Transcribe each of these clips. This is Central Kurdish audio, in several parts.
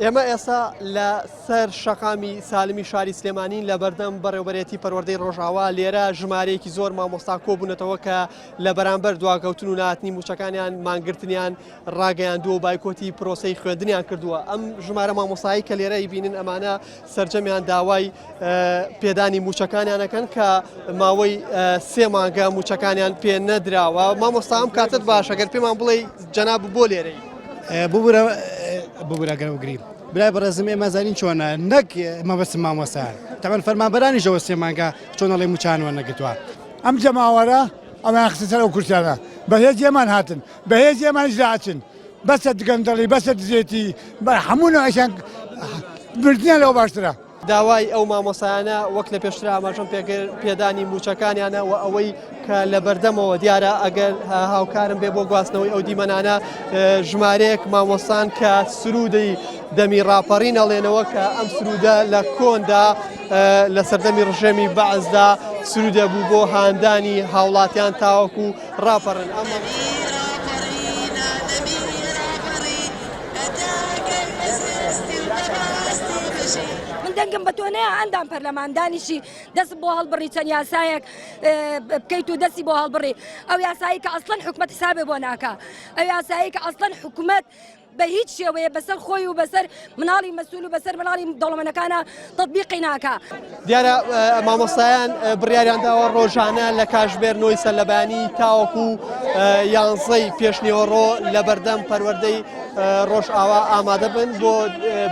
ئێمە ئێستا لە سەر شەقامی سالمی شاری سلێمانین لە بەردەم بەڕێوەبەرێتی پەروەردەی ڕۆژاوا لێرە ژمارەیەکی زۆر مامۆستا کۆبوونەتەوە کە لە بەرامبەر دواکەوتن و نهاتنی موچەکانیان مانگرتنیان ڕاگەیاندووە و بایکۆتی پرۆسەی خوێندنیان کردووە. ئەم ژمارە مامۆستایی کە لێرە بینن ئەمانە سەرجەمیان داوای پێدانی موچەکانیانەکەن کە ماوەی 3 مانگە موچەکانیان پێ نەدراوە. مامۆستا ئەم کاتت باشە گەر پێمان بڵێ جەناب بۆ لێرەی ببوورە گەرەوگریم برای بەڕێزم ئێمە زانین چۆنە نەک مەبەستم مامۆستایان تەمەن فەرمانبەرانیشەوە 3 مانگە چۆنەڵێ موچانوە نەگرتووە. ئەم جەماوەرە ئەمە خستە سەر ئەو کورسیانە بەهێزیەمان هاتن بەهێزیەمان ژاچن بەسە دگەندەڵی بەسە دزێتی هەموو ئەشان بردیان لەوە باشترە. داوای ئەو مامۆسایانە وەک لە پێشتر ئاماژەم پێدانی موچەکانیانە و ئەوەی کە لە بەردەمەوە دیارە ئەگەر هاوکارم بێ بۆ گواستنەوەی ئەو دیمەنانە ژمارەیەک مامۆستان کە سرودی دەمی ڕاپەڕین ئەڵێنەوە کە ئەم سرودە لە کۆندا لە سەردەمی ڕژێمی بەعزدا سرودە بوو بۆ هاندانی هاوڵاتیان تاوەکو ڕاپەڕن. دەنگم بە تۆ نەیە ئەندام پەرلەماندانیشی دەست بۆ هەڵبڕی چەند یاسایەک بکەیت و دەستی بۆ هەڵبڕی ئەو یاسایی کە ئەسڵەن حکومەت حسابێ بۆ ناکە ئەو یاسایی کە ئەسڵەن حکومەت بە هیچ شێوەیە بەسەر خۆی و بەسەر مناڵی مەسئول و بەسەر مناڵی دەوڵەمەندەکانە تەطبیقی ناکە. دیارە مامۆستایان بڕیاریان داوە ڕۆژانە لە کاتژمێر سەرلەبانی تاوەکو 11 پێشنیوەڕۆ لە بەردەم پەروەردەی ڕۆژئاوا ئامادە بن بۆ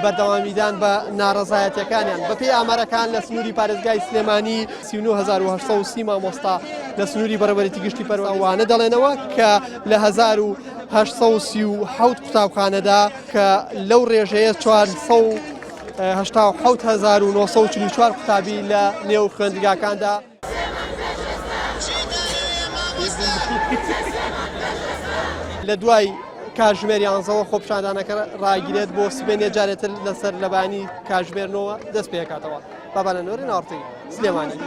بەردەوامیدان بە ناڕەزایەتیەکانیان. بەپێی ئامارەکان لە سنووری پارێزگای سلێمانی 39,830 مامۆستا لە سنووری بەڕێوەبەرێتی گشتی پەروەردەوانە دەڵێنەوە کە لە 1837 قوتابخانەدا کە لەو ڕێژەیە 487,944 قوتابی لە نێو خوێندگاکاندا لە دوای کاتژمێر 11 خۆپیشاندانەکە ڕاگیرێت بۆ سبێنێ جارێتر لەسەر لەبانی کاتژمێرنەوە دەست پێکاتەوە. بابانە نۆری ناوەڕتی سلێمانی.